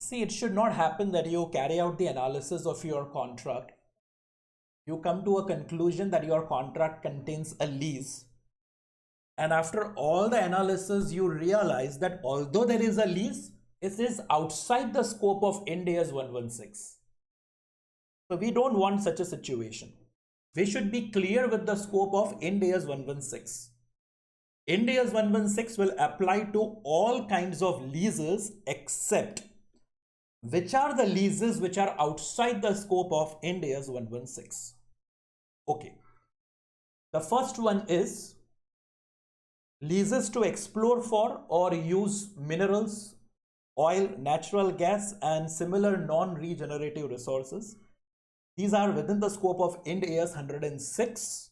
See, it should not happen that you carry out the analysis of your contract. You come to a conclusion that your contract contains a lease. And after all the analysis, you realize that although there is a lease, it is outside the scope of Ind AS 116. So we don't want such a situation. We should be clear with the scope of Ind AS 116. Ind AS 116 will apply to all kinds of leases except which are the leases which are outside the scope of Ind AS 116. Okay. The first one is leases to explore for or use minerals, oil, natural gas, and similar non-regenerative resources. These are within the scope of Ind AS 106.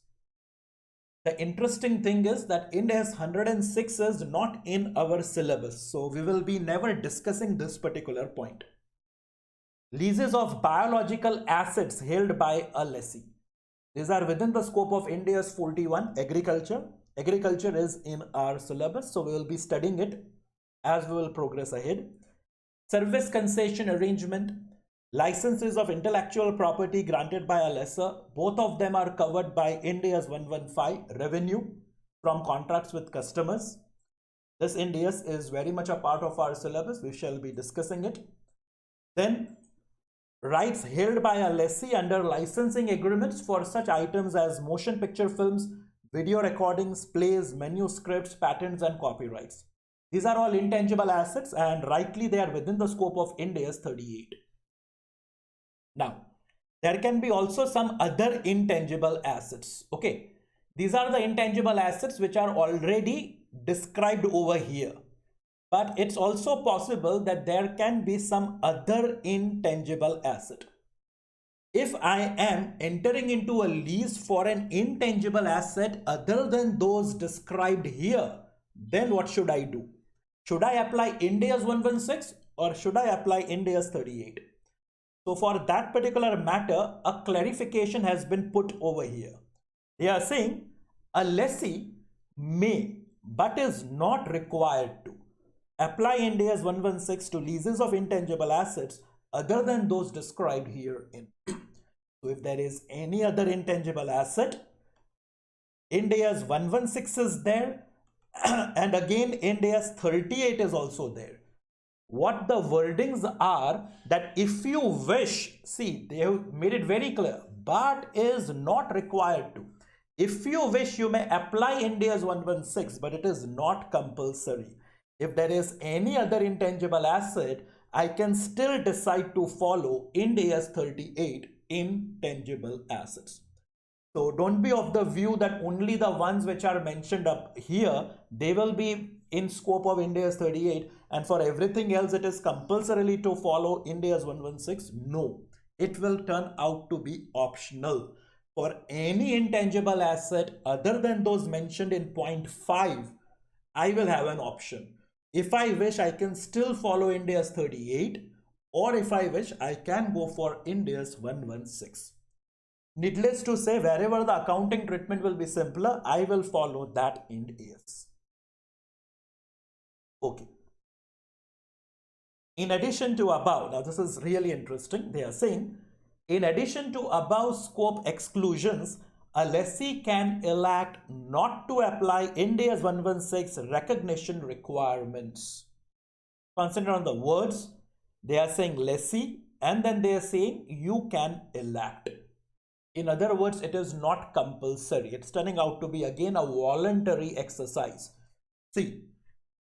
The interesting thing is that Ind AS 106 is not in our syllabus, so we will be never discussing this particular point. Leases of biological assets held by a lessee. These are within the scope of Ind AS 41, agriculture. Agriculture is in our syllabus, so we will be studying it as we will progress ahead. Service concession arrangement, licenses of intellectual property granted by a lessor, both of them are covered by Ind AS 115, revenue from contracts with customers. This Ind AS is very much a part of our syllabus. We shall be discussing it. Then rights held by a lessee under licensing agreements for such items as motion picture films, video recordings, plays, manuscripts, patents, and copyrights. These are all intangible assets, and rightly they are within the scope of Ind AS 38. Now, there can be also some other intangible assets. Okay, these are the intangible assets which are already described over here. But it's also possible that there can be some other intangible asset. If I am entering into a lease for an intangible asset other than those described here, then what should I do? Should I apply Ind AS 116 or should I apply Ind AS 38? So for that particular matter, a clarification has been put over here. They are saying a lessee may, but is not required to, apply Ind AS 116 to leases of intangible assets other than those described herein. So if there is any other intangible asset, Ind AS 116 is there, and again Ind AS 38 is also there. What the wordings are that if you wish, see, they have made it very clear, but is not required to. If you wish, you may apply Ind AS 116, but it is not compulsory. If there is any other intangible asset, I can still decide to follow Ind AS 38, intangible assets. So don't be of the view that only the ones which are mentioned up here, they will be in scope of Ind AS 38, and for everything else it is compulsorily to follow Ind AS 116. No, it will turn out to be optional. For any intangible asset other than those mentioned in point 5, I will have an option. If I wish, I can still follow Ind AS 38, or if I wish, I can go for Ind AS 116. Needless to say, wherever the accounting treatment will be simpler, I will follow that Ind AS. Okay. In addition to above, now this is really interesting. They are saying, in addition to above scope exclusions, a lessee can elect not to apply Ind AS 116 recognition requirements. Concentrate on the words. They are saying lessee, and then they are saying you can elect. In other words, it is not compulsory. It's turning out to be again a voluntary exercise. See,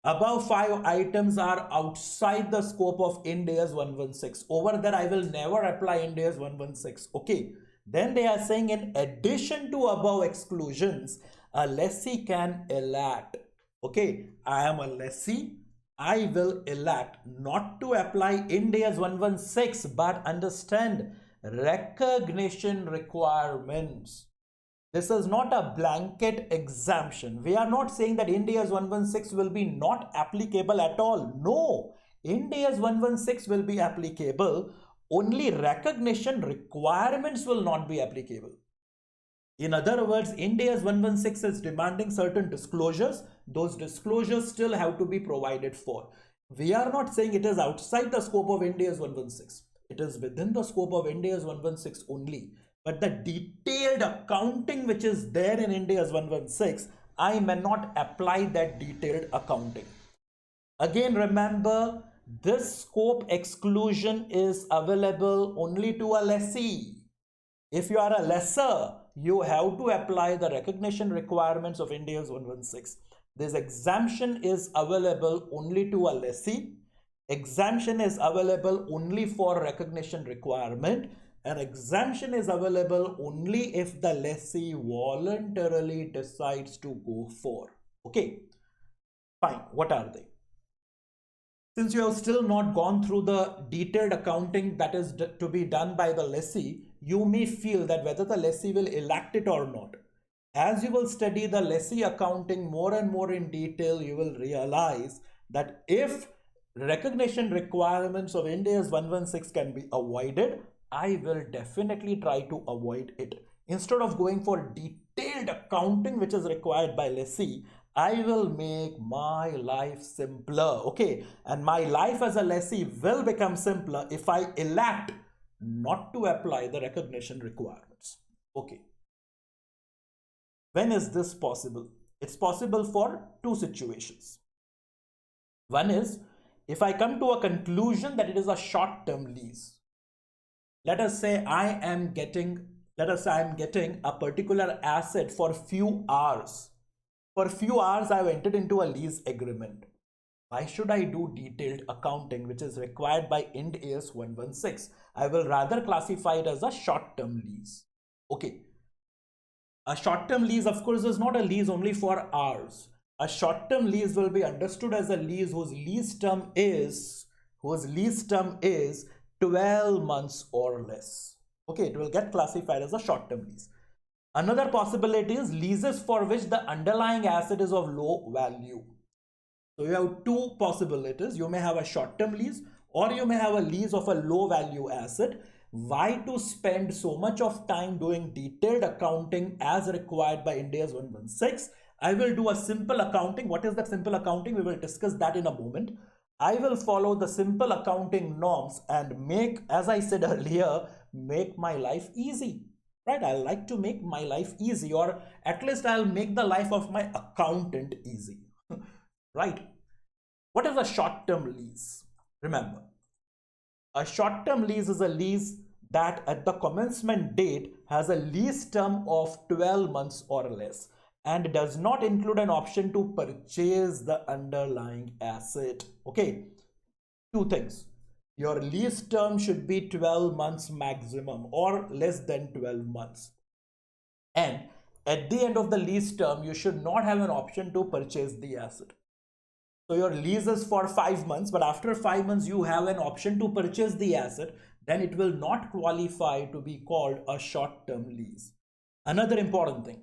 above 5 items are outside the scope of Ind AS 116. Over there, I will never apply Ind AS 116. Okay. Then they are saying in addition to above exclusions, a lessee can elect. Okay, I am a lessee. I will elect not to apply Ind AS 116, but understand recognition requirements. This is not a blanket exemption. We are not saying that Ind AS 116 will be not applicable at all. No, Ind AS 116 will be applicable. Only recognition requirements will not be applicable. In other words, Ind AS 116 is demanding certain disclosures. Those disclosures still have to be provided for. We are not saying it is outside the scope of Ind AS 116. It is within the scope of Ind AS 116 only. But the detailed accounting which is there in Ind AS 116, I may not apply that detailed accounting. Again, remember, this scope exclusion is available only to a lessee. If you are a lessor, you have to apply the recognition requirements of Ind AS 116. This exemption is available only to a lessee. Exemption is available only for recognition requirement, and exemption is available only if the lessee voluntarily decides to go for. Okay, fine. What are they? Since you have still not gone through the detailed accounting that is to be done by the lessee, you may feel that whether the lessee will elect it or not. As you will study the lessee accounting more and more in detail, you will realize that if recognition requirements of Ind AS 116 can be avoided, I will definitely try to avoid it. Instead of going for detailed accounting which is required by lessee, I will make my life simpler, okay? And my life as a lessee will become simpler if I elect not to apply the recognition requirements, okay? When is this possible? It's possible for two situations. One is if I come to a conclusion that it is a short-term lease. Let us say I am getting a particular asset for few hours. For few hours, I have entered into a lease agreement. Why should I do detailed accounting, which is required by Ind AS 116? I will rather classify it as a short-term lease. Okay. A short-term lease, of course, is not a lease only for hours. A short-term lease will be understood as a lease whose lease term is 12 months or less. Okay, it will get classified as a short-term lease. Another possibility is leases for which the underlying asset is of low value. So you have two possibilities. You may have a short-term lease or you may have a lease of a low value asset. Why to spend so much of time doing detailed accounting as required by Ind AS 116? I will do a simple accounting. What is that simple accounting? We will discuss that in a moment. I will follow the simple accounting norms and make, as I said earlier, make my life easy. Right? I like to make my life easy, or at least I'll make the life of my accountant easy. Right? What is a short-term lease? Remember, a short-term lease is a lease that at the commencement date has a lease term of 12 months or less and does not include an option to purchase the underlying asset. Okay, two things. Your lease term should be 12 months maximum or less than 12 months. And at the end of the lease term, you should not have an option to purchase the asset. So your lease is for 5 months, but after 5 months, you have an option to purchase the asset, then it will not qualify to be called a short-term lease. Another important thing,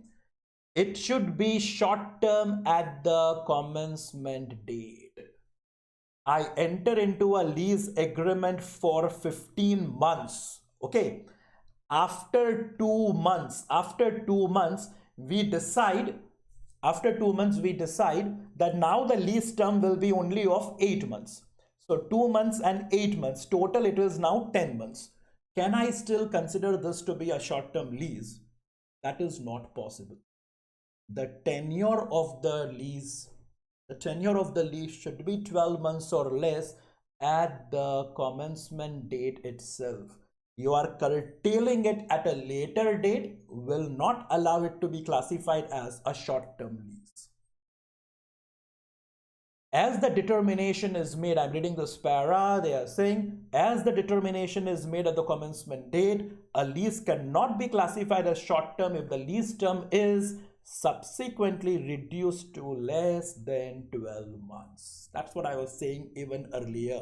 it should be short-term at the commencement date. I enter into a lease agreement for 15 months. Okay. After 2 months, we decide that now the lease term will be only of 8 months. So 2 months and 8 months, total it is now 10 months. Can I still consider this to be a short-term lease? That is not possible. The tenure of the lease should be 12 months or less at the commencement date itself. You are curtailing it at a later date will not allow it to be classified as a short-term lease. As the determination is made, I'm reading this para, they are saying, as the determination is made at the commencement date, a lease cannot be classified as short-term if the lease term is subsequently reduced to less than 12 months. That's what I was saying even earlier.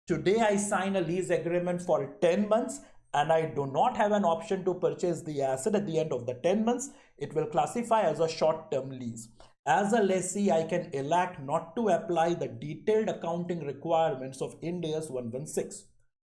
Today I sign a lease agreement for 10 months and I do not have an option to purchase the asset at the end of the 10 months. It will classify as a short-term lease. As a lessee, I can elect not to apply the detailed accounting requirements of Ind AS 116.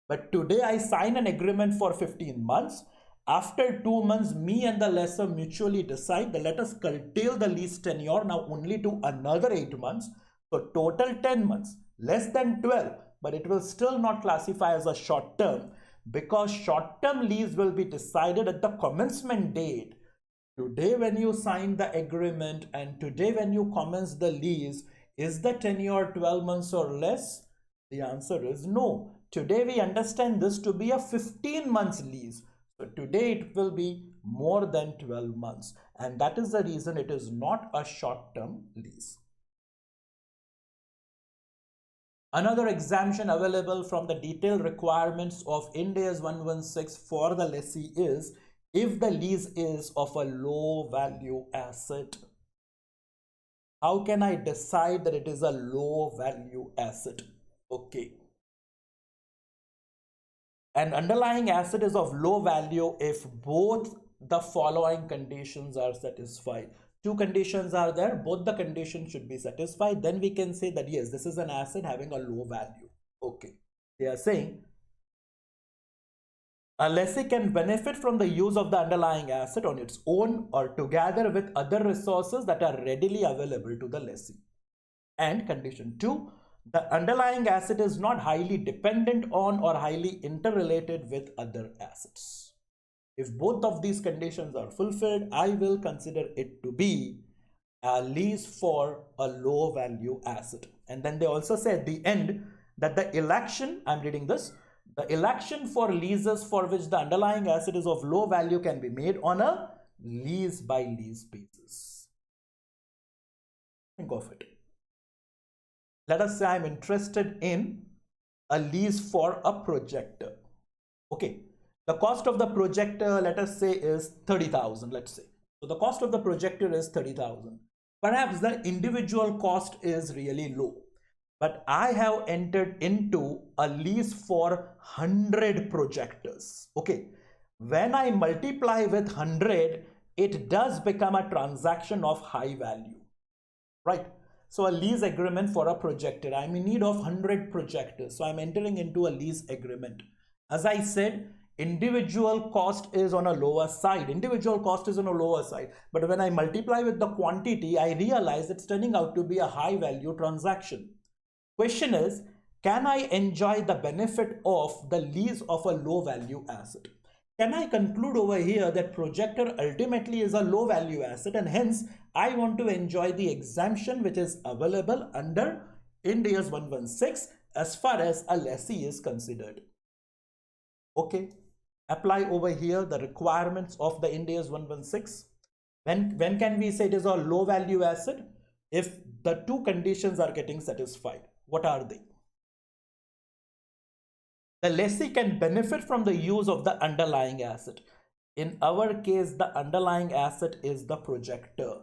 But today I sign an agreement for 15 months. After 2 months, me and the lessor mutually decide that let us curtail the lease tenure now only to another 8 months. So total 10 months. less than 12, but it will still not classify as a short term, because short term lease will be decided at the commencement date. Today when you sign the agreement and today when you commence the lease, is the tenure 12 months or less? The answer is no. Today we understand this to be a 15 months lease. So today it will be more than 12 months, and that is the reason it is not a short-term lease. Another exemption available from the detailed requirements of Ind AS 116 for the lessee is if the lease is of a low value asset. How can I decide that it is a low value asset? Okay. An underlying asset is of low value if both the following conditions are satisfied. Two conditions are there, both the conditions should be satisfied. Then we can say that yes, this is an asset having a low value. Okay. They are saying a lessee can benefit from the use of the underlying asset on its own or together with other resources that are readily available to the lessee. And condition 2, the underlying asset is not highly dependent on or highly interrelated with other assets. If both of these conditions are fulfilled, I will consider it to be a lease for a low value asset. And then they also say at the end that the election, I'm reading this, the election for leases for which the underlying asset is of low value can be made on a lease by lease basis. Think of it. Let us say I'm interested in a lease for a projector. Okay, the cost of the projector, let us say, is 30,000, let's say. So the cost of the projector is 30,000. Perhaps the individual cost is really low, but I have entered into a lease for 100 projectors. Okay, when I multiply with 100, it does become a transaction of high value, right? So a lease agreement for a projector, I'm in need of 100 projectors. So I'm entering into a lease agreement. As I said, individual cost is on a lower side. Individual cost is on a lower side. But when I multiply with the quantity, I realize it's turning out to be a high value transaction. Question is, can I enjoy the benefit of the lease of a low value asset? Can I conclude over here that projector ultimately is a low value asset and hence I want to enjoy the exemption which is available under Ind AS 116 as far as a lessee is considered? Okay, apply over here the requirements of the Ind AS 116. When can we say it is a low value asset? If the two conditions are getting satisfied. What are they? The lessee can benefit from the use of the underlying asset. In our case, the underlying asset is the projector.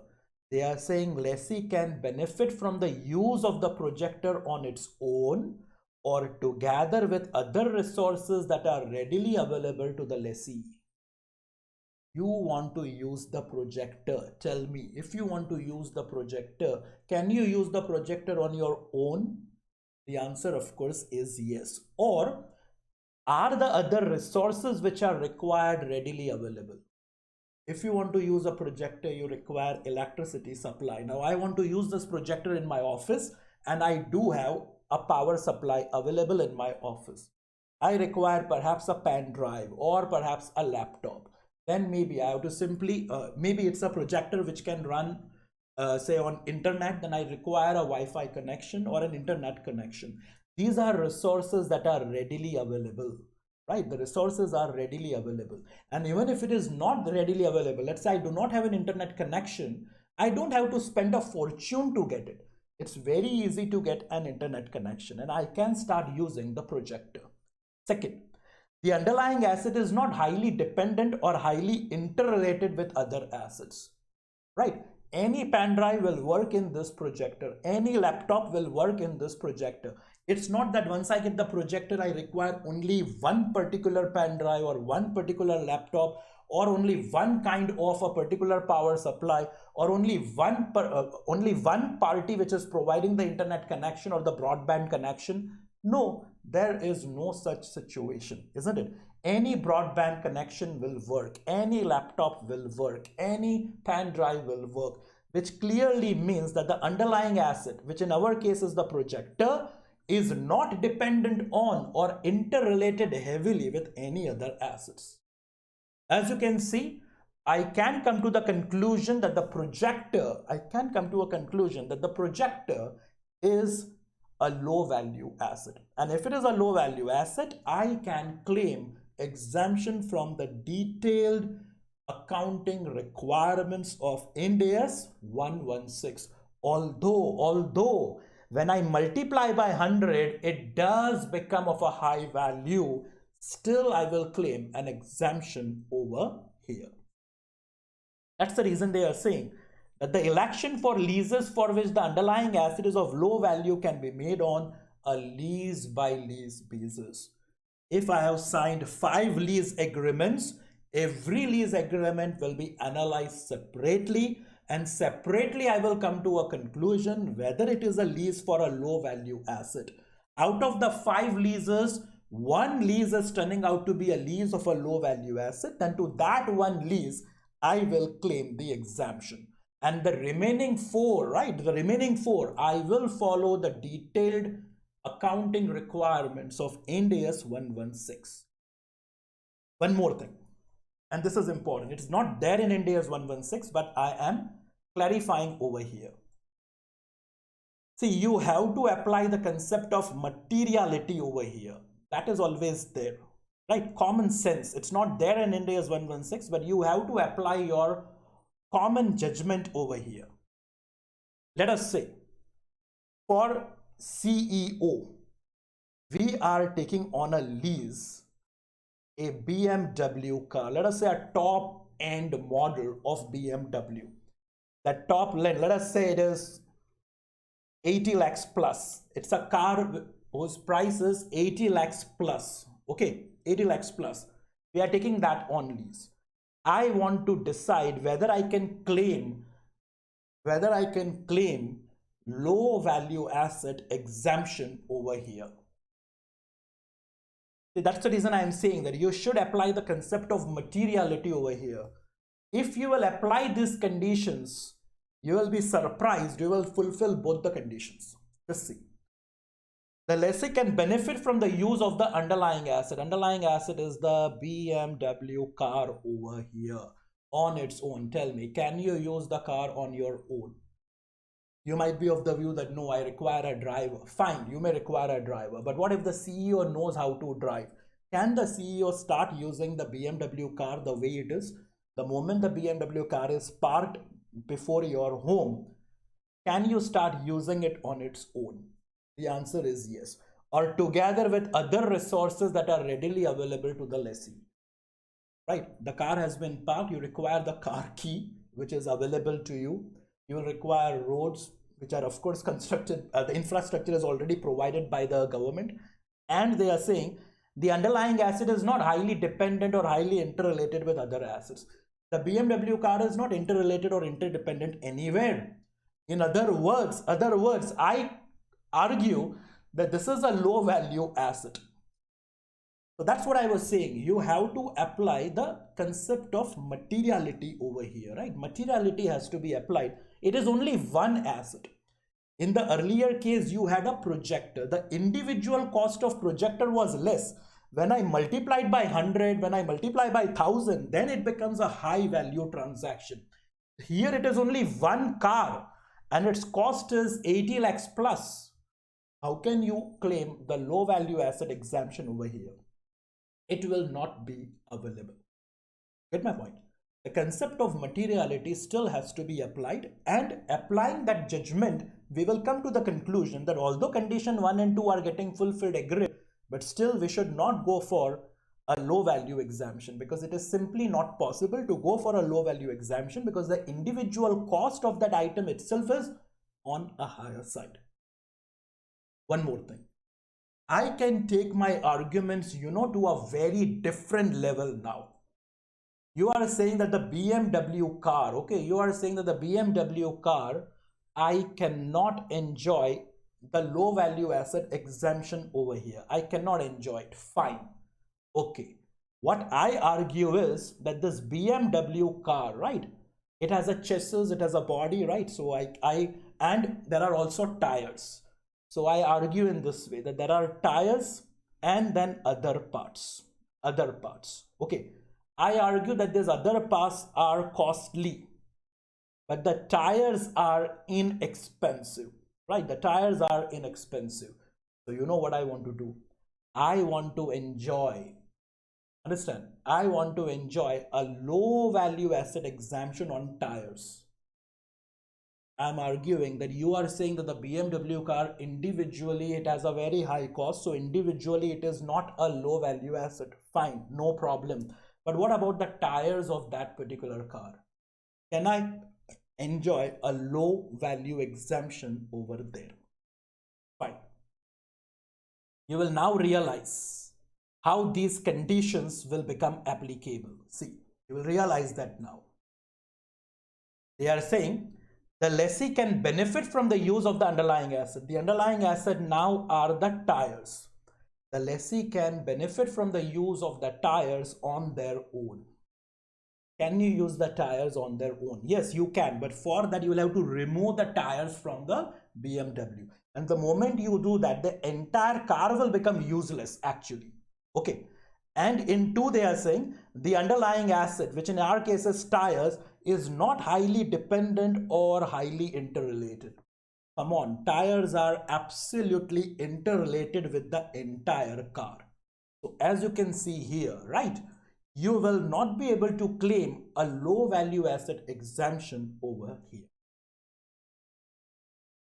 They are saying lessee can benefit from the use of the projector on its own or together with other resources that are readily available to the lessee. You want to use the projector. Tell me, if you want to use the projector, can you use the projector on your own? The answer, of course, is yes. Or are the other resources which are required readily available? If you want to use a projector, you require electricity supply. Now, I want to use this projector in my office and I do have a power supply available in my office. I require perhaps a pen drive or perhaps a laptop. Then maybe I have to simply, maybe it's a projector which can run say on internet, then I require a Wi-Fi connection or an internet connection. These are resources that are readily available, right? The resources are readily available. And even if it is not readily available, let's say I do not have an internet connection, I don't have to spend a fortune to get it. It's very easy to get an internet connection and I can start using the projector. Second, the underlying asset is not highly dependent or highly interrelated with other assets, right? Any pen drive will work in this projector. Any laptop will work in this projector. It's not that once I get the projector, I require only one particular pen drive or one particular laptop or only one kind of a particular power supply or only one party which is providing the internet connection or the broadband connection. No, there is no such situation, isn't it? Any broadband connection will work, any laptop will work, any pen drive will work, which clearly means that the underlying asset, which in our case is the projector, is not dependent on or interrelated heavily with any other assets. As you can see, I can come to the conclusion that the projector is a low value asset. And if it is a low value asset, I can claim exemption from the detailed accounting requirements of Ind AS 116. Although when I multiply by 100, it does become of a high value, still I will claim an exemption over here. That's the reason they are saying that the election for leases for which the underlying asset is of low value can be made on a lease by lease basis. If I have signed 5 lease agreements, every lease agreement will be analyzed separately, and separately I will come to a conclusion whether it is a lease for a low value asset. Out of the 5 leases, 1 lease is turning out to be a lease of a low value asset, and to that 1 lease I will claim the exemption. And the remaining 4, right? The remaining 4, I will follow the detailed accounting requirements of Ind AS 116. One more thing, and this is important. It's not there in Ind AS 116, but I am clarifying over here. See, you have to apply the concept of materiality over here. That is always there, right? Common sense. It's not there in Ind AS 116, but you have to apply your common judgment over here. Let us say for CEO, we are taking on a lease a BMW car. Let us say a top end model of BMW. That top end, let us say it is 80 lakhs plus. It's a car whose price is 80 lakhs plus. Okay, 80 lakhs plus. We are taking that on lease. I want to decide whether I can claim low value asset exemption over here. That's the reason I am saying that you should apply the concept of materiality over here. If you will apply these conditions, you will be surprised. You will fulfill both the conditions. Just see. The lessee can benefit from the use of the underlying asset. Underlying asset is the BMW car over here on its own. Tell me, can you use the car on your own? You might be of the view that no, I require a driver. Fine, you may require a driver. But what if the CEO knows how to drive? Can the CEO start using the BMW car the way it is? The moment the BMW car is parked before your home, can you start using it on its own? The answer is yes. Or together with other resources that are readily available to the lessee. Right? The car has been parked. You require the car key, which is available to you. You will require roads, which are of course constructed. The infrastructure is already provided by the government. And they are saying the underlying asset is not highly dependent or highly interrelated with other assets. The BMW car is not interrelated or interdependent anywhere. In other words, I argue that this is a low value asset. So that's what I was saying. You have to apply the concept of materiality over here, right? Materiality has to be applied. It is only one asset. In the earlier case, you had a projector. The individual cost of projector was less. When I multiplied by 100, when I multiply by 1000, then it becomes a high value transaction. Here it is only one car and its cost is 80 lakhs plus. How can you claim the low value asset exemption over here? It will not be available. Get my point? The concept of materiality still has to be applied, and applying that judgment, we will come to the conclusion that although condition 1 and 2 are getting fulfilled, agreed, but still we should not go for a low value exemption, because it is simply not possible to go for a low value exemption because the individual cost of that item itself is on a higher side. One more thing. I can take my arguments, to a very different level now. You are saying that the BMW car, okay, you are saying that the BMW car, I cannot enjoy the low value asset exemption over here. I cannot enjoy it. Fine. Okay. What I argue is that this BMW car, right? It has a chassis, it has a body, right? So and there are also tires. So I argue in this way that there are tires and then other parts. Other parts. Okay. I argue that these other parts are costly, but the tires are inexpensive, right? The tires are inexpensive. So you know what I want to do? I want to enjoy, understand? I want to enjoy a low value asset exemption on tires. I'm arguing that you are saying that the BMW car individually it has a very high cost, so individually it is not a low value asset. Fine, no problem. But what about the tires of that particular car? Can I enjoy a low value exemption over there? Fine. You will now realize how these conditions will become applicable. See, you will realize that now. They are saying the lessee can benefit from the use of the underlying asset. The underlying asset now are the tires. The lessee can benefit from the use of the tires on their own. Can you use the tires on their own? Yes, you can, but for that you will have to remove the tires from the BMW. And the moment you do that, the entire car will become useless actually. Okay. And in two, they are saying the underlying asset, which in our case is tires, is not highly dependent or highly interrelated. Come on, tires are absolutely interrelated with the entire car. So as you can see here, right, you will not be able to claim a low value asset exemption over here.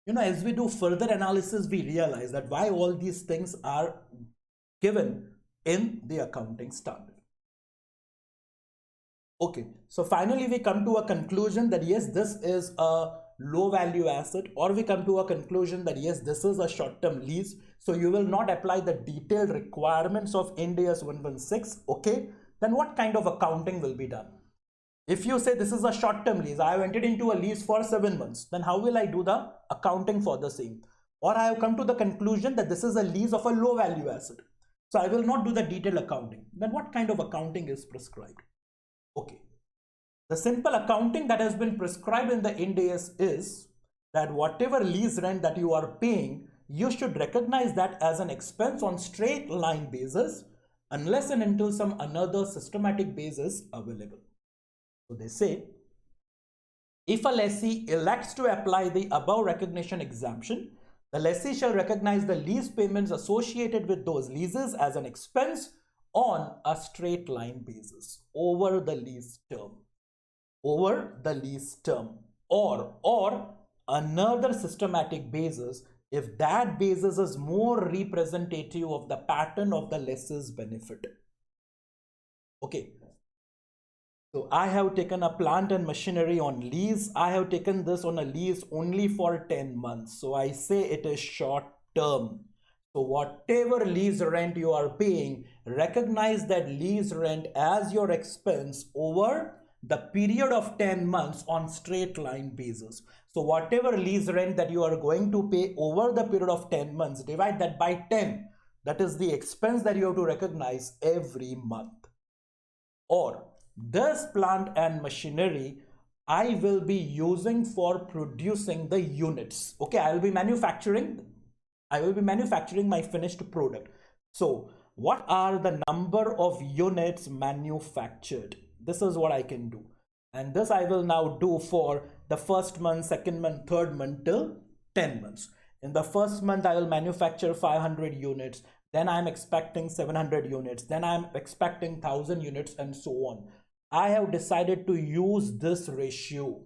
You know, as we do further analysis, we realize that why all these things are given in the accounting standard. Okay, so finally we come to a conclusion that yes, this is a low value asset, or we come to a conclusion that yes, this is a short-term lease. So you will not apply the detailed requirements of Ind AS 116. Okay, then what kind of accounting will be done? If you say this is a short-term lease, I have entered into a lease for 7 months, then how will I do the accounting for the same? Or I have come to the conclusion that this is a lease of a low value asset, so I will not do the detailed accounting. Then what kind of accounting is prescribed? Okay, the simple accounting that has been prescribed in the Ind AS is that whatever lease rent that you are paying, you should recognize that as an expense on straight line basis unless and until some another systematic basis available. So they say, if a lessee elects to apply the above recognition exemption, the lessee shall recognize the lease payments associated with those leases as an expense on a straight line basis over the lease term. Over the lease term, or another systematic basis if that basis is more representative of the pattern of the lessee's benefit. Okay, so I have taken a plant and machinery on lease. I have taken this on a lease only for 10 months. So I say it is short term. So whatever lease rent you are paying, recognize that lease rent as your expense over the period of 10 months on straight line basis. So whatever lease rent that you are going to pay over the period of 10 months, divide that by 10. That is the expense that you have to recognize every month. Or this plant and machinery I will be using for producing the units. Okay, I will be manufacturing my finished product. So what are the number of units manufactured? This is what I can do, and this I will now do for the first month, second month, third month till 10 months. In the first month I will manufacture 500 units, then I'm expecting 700 units, then I'm expecting 1000 units, and so on. I have decided to use this ratio.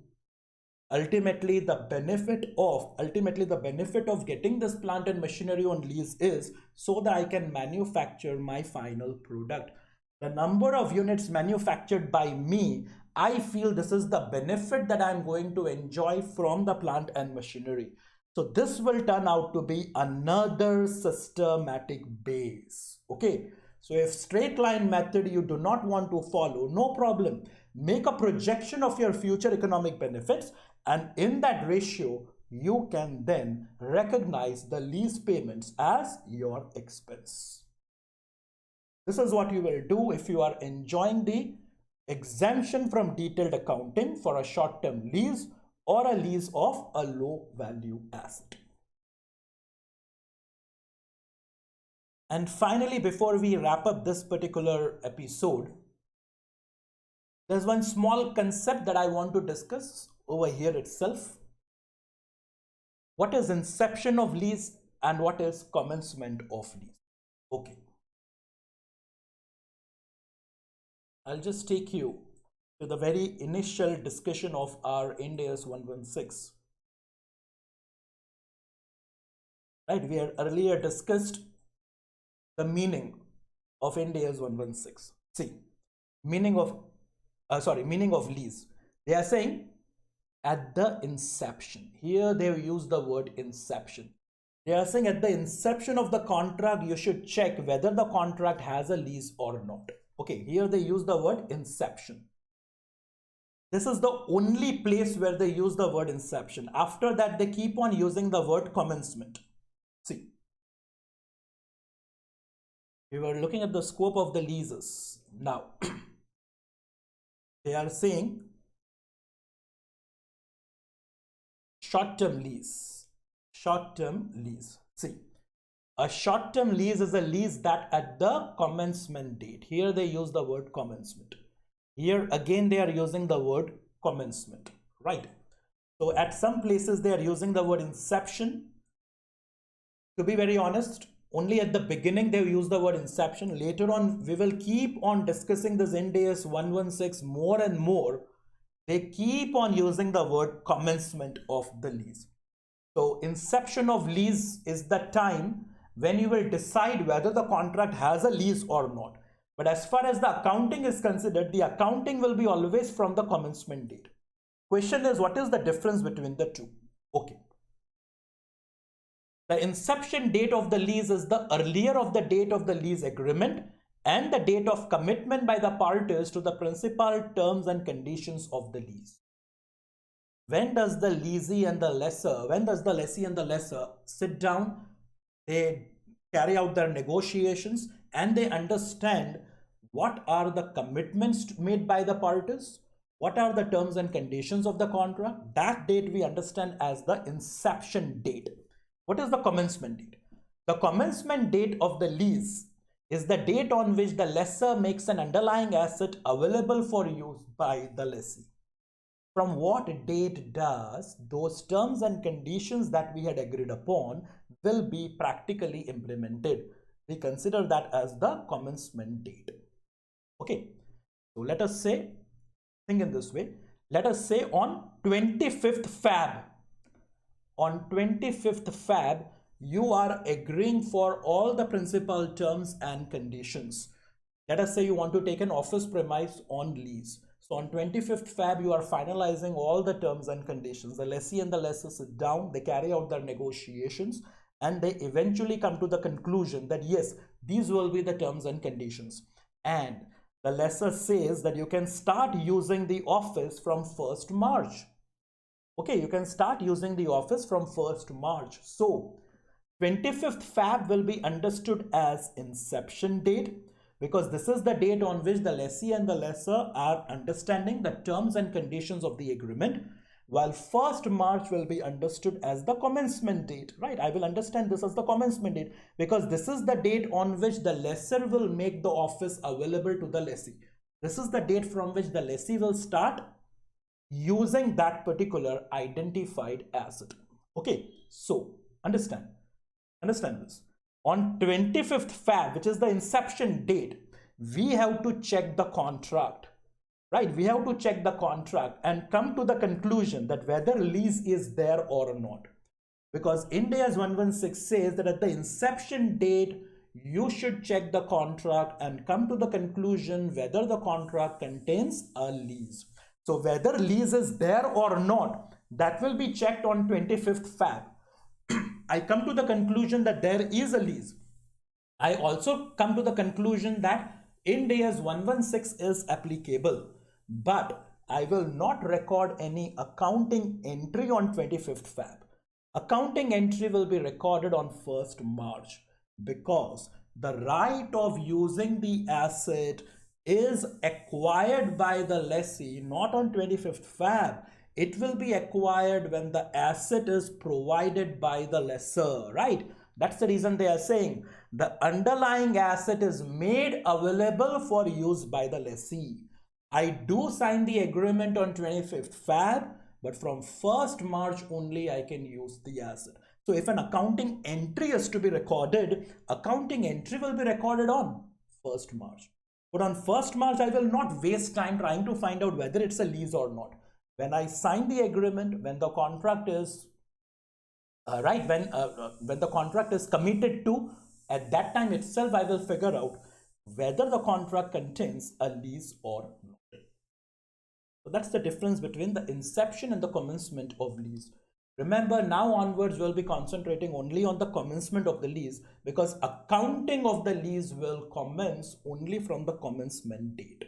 Ultimately the benefit of getting this plant and machinery on lease is so that I can manufacture my final product. The number of units manufactured by me, I feel this is the benefit that I'm going to enjoy from the plant and machinery. So this will turn out to be another systematic base. Okay, so if straight line method you do not want to follow, no problem. Make a projection of your future economic benefits, and in that ratio you can then recognize the lease payments as your expense. This is what you will do if you are enjoying the exemption from detailed accounting for a short-term lease or a lease of a low value asset. And finally, before we wrap up this particular episode, there's one small concept that I want to discuss over here itself. What is inception of lease and what is commencement of lease? Okay. I'll just take you to the very initial discussion of our Ind AS 116. Right, we had earlier discussed the meaning of Ind AS 116. See, meaning of lease. They are saying at the inception. Here they use the word inception. They are saying at the inception of the contract, you should check whether the contract has a lease or not. Okay, here they use the word inception. This is the only place where they use the word inception. After that, they keep on using the word commencement. See, we were looking at the scope of the leases. Now, they are saying short-term lease. Short-term lease. See, a short-term lease is a lease that at the commencement date. Here they use the word commencement. Here again they are using the word commencement, right? So at some places they are using the word inception. To be very honest, only at the beginning they use the word inception. Later on we will keep on discussing this Ind AS 116 more and more. They keep on using the word commencement of the lease. So inception of lease is the time when you will decide whether the contract has a lease or not. But as far as the accounting is considered, the accounting will be always from the commencement date. Question is, what is the difference between the two? Okay. The inception date of the lease is the earlier of the date of the lease agreement and the date of commitment by the parties to the principal terms and conditions of the lease. When does the lessee and the lessor sit down, they carry out their negotiations and they understand what are the commitments made by the parties, what are the terms and conditions of the contract. That date we understand as the inception date. What is the commencement date? The commencement date of the lease is the date on which the lessor makes an underlying asset available for use by the lessee. From what date does those terms and conditions that we had agreed upon will be practically implemented? We consider that as the commencement date. Okay, so let us say, think in this way, let us say on 25th Feb. On 25th Feb, you are agreeing for all the principal terms and conditions. Let us say you want to take an office premise on lease. So on 25th Feb, you are finalizing all the terms and conditions. The lessee and the lessor sit down, they carry out their negotiations, and they eventually come to the conclusion that yes, these will be the terms and conditions. And the lessor says that you can start using the office from 1st March. Okay, you can start using the office from 1st March. So 25th Feb will be understood as inception date, because this is the date on which the lessee and the lessor are understanding the terms and conditions of the agreement, while 1st March will be understood as the commencement date, right? I will understand this as the commencement date because this is the date on which the lessor will make the office available to the lessee. This is the date from which the lessee will start using that particular identified asset. Okay, so understand this. On 25th Feb, which is the inception date, we have to check the contract, right? We have to check the contract and come to the conclusion that whether lease is there or not. Because Ind AS 116 says that at the inception date, you should check the contract and come to the conclusion whether the contract contains a lease. So whether lease is there or not, that will be checked on 25th Feb. I come to the conclusion that there is a lease. I also come to the conclusion that Ind AS 116 is applicable, but I will not record any accounting entry on 25th Feb. Accounting entry will be recorded on 1st March because the right of using the asset is acquired by the lessee not on 25th Feb. It will be acquired when the asset is provided by the lessor, right? That's the reason they are saying the underlying asset is made available for use by the lessee. I do sign the agreement on 25th Feb, but from 1st March only I can use the asset. So if an accounting entry is to be recorded, accounting entry will be recorded on 1st March. But on 1st March, I will not waste time trying to find out whether it's a lease or not. When I sign the agreement, when the contract is when the contract is committed to, at that time itself I will figure out whether the contract contains a lease or not. So that's the difference between the inception and the commencement of lease. Remember, now onwards we'll be concentrating only on the commencement of the lease, because accounting of the lease will commence only from the commencement date.